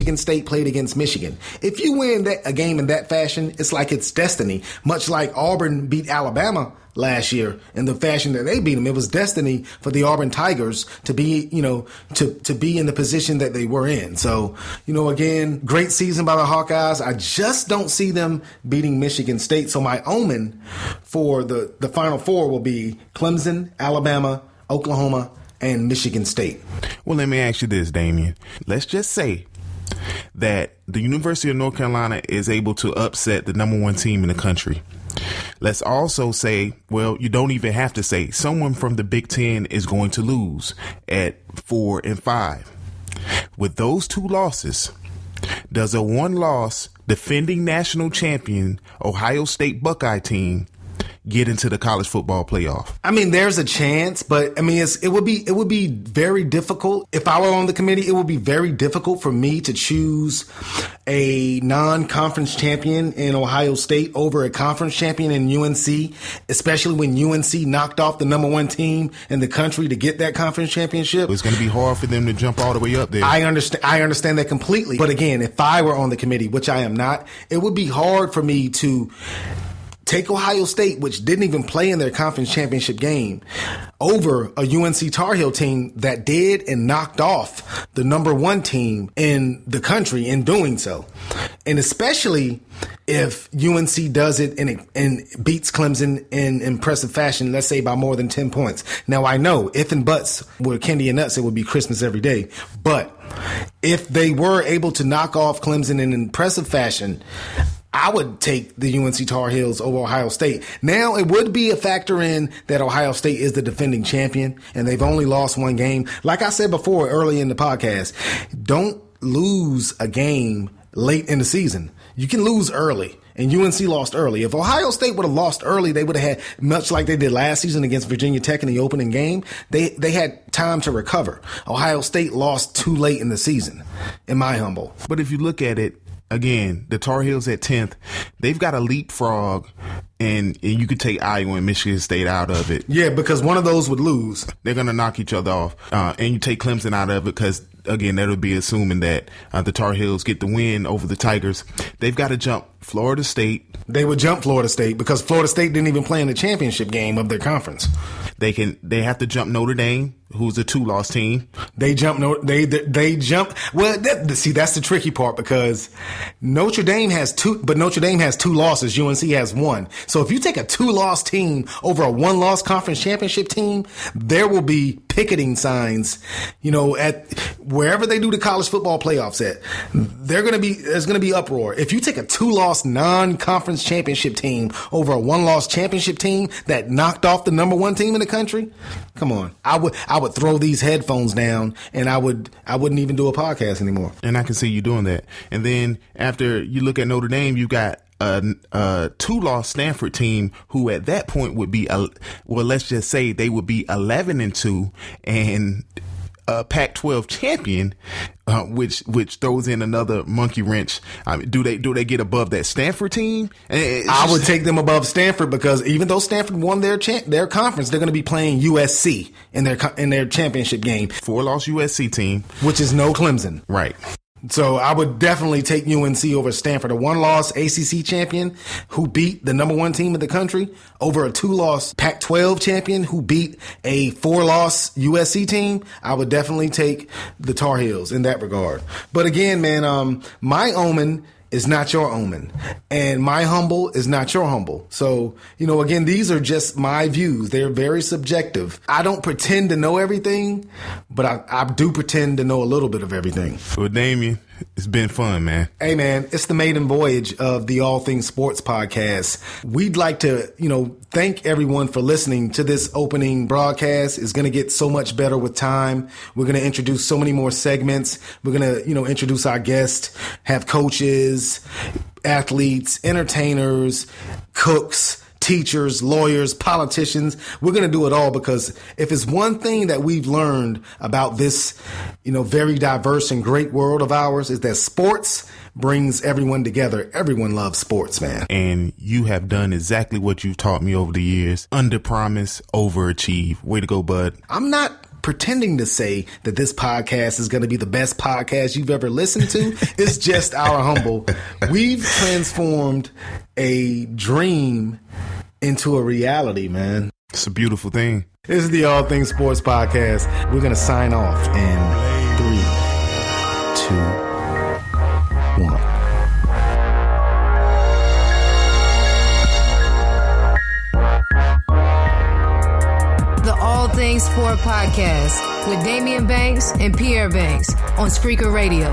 Michigan State played against Michigan. If you win a game in that fashion, it's like it's destiny. Much like Auburn beat Alabama last year in the fashion that they beat them. It was destiny for the Auburn Tigers to be, to be in the position that they were in. So, again, great season by the Hawkeyes. I just don't see them beating Michigan State. So my omen for the Final Four will be Clemson, Alabama, Oklahoma, and Michigan State. Well, let me ask you this, Daimeon. Let's just say that the University of North Carolina is able to upset the number one team in the country. Let's also say, well, you don't even have to say someone from the Big Ten is going to lose at 4-5. With those two losses, does a one-loss defending national champion Ohio State Buckeye team get into the college football playoff? I mean, there's a chance, but I mean, it would be very difficult. If I were on the committee, it would be very difficult for me to choose a non-conference champion in Ohio State over a conference champion in UNC, especially when UNC knocked off the number one team in the country to get that conference championship. It's going to be hard for them to jump all the way up there. I understand that completely. But again, if I were on the committee, which I am not, it would be hard for me to take Ohio State, which didn't even play in their conference championship game, over a UNC Tar Heel team that did and knocked off the number one team in the country in doing so. And especially if UNC does it and beats Clemson in impressive fashion, let's say by more than 10 points. Now, I know if and buts were candy and nuts, it would be Christmas every day. But if they were able to knock off Clemson in impressive fashion, I would take the UNC Tar Heels over Ohio State. Now, it would be a factor in that Ohio State is the defending champion and they've only lost one game. Like I said before early in the podcast, don't lose a game late in the season. You can lose early, and UNC lost early. If Ohio State would have lost early, they would have had, much like they did last season against Virginia Tech in the opening game, they had time to recover. Ohio State lost too late in the season, in my humble. But if you look at it, again, the Tar Heels at 10th, they've got a leapfrog, and you could take Iowa and Michigan State out of it. Yeah, because one of those would lose. They're going to knock each other off. And you take Clemson out of it because, again, that would be assuming that the Tar Heels get the win over the Tigers. They've got to jump Florida State. They would jump Florida State because Florida State didn't even play in the championship game of their conference. They have to jump Notre Dame, who's a 2-loss team. They jump. Well, that's the tricky part because Notre Dame has 2 losses. UNC has 1. So if you take a 2-loss team over a 1-loss conference championship team, there will be picketing signs, at wherever they do the college football playoffs at. There's going to be uproar. If you take a 2-loss non-conference championship team over a 1-loss championship team that knocked off the number one team in the country, come on. I would throw these headphones down and I wouldn't even do a podcast anymore. And I can see you doing that. And then after you look at Notre Dame, you got a 2-loss Stanford team who at that point would be, let's just say they would be 11-2 and a Pac-12 champion, which throws in another monkey wrench. Do they get above that Stanford team? I would take them above Stanford because even though Stanford won their conference, they're going to be playing USC in their championship game. 4-loss USC team, which is no Clemson, right? So I would definitely take UNC over Stanford, a 1-loss ACC champion who beat the number one team in the country, over a 2-loss Pac-12 champion who beat a 4-loss USC team. I would definitely take the Tar Heels in that regard. But again, man, my omen is not your omen, and my humble is not your humble. So, again, these are just my views. They're very subjective. I don't pretend to know everything, but I do pretend to know a little bit of everything. Well, Daimeon, it's been fun, man. Hey, man, it's the maiden voyage of the All Things Sports podcast. We'd like to, thank everyone for listening to this opening broadcast. It's going to get so much better with time. We're going to introduce so many more segments. We're going to, introduce our guests, have coaches, athletes, entertainers, cooks, teachers, lawyers, politicians. We're going to do it all because if it's one thing that we've learned about this, very diverse and great world of ours is that sports brings everyone together. Everyone loves sports, man. And you have done exactly what you've taught me over the years. Under promise, overachieve. Way to go, bud. I'm not pretending to say that this podcast is going to be the best podcast you've ever listened to. It's just our humble. We've transformed a dream into a reality, man. It's a beautiful thing. This is the All Things Sports Podcast. We're going to sign off in 3, 2, 1. The All Things Sport Podcast with Daimeon Banks and Pierre Banks on Spreaker Radio.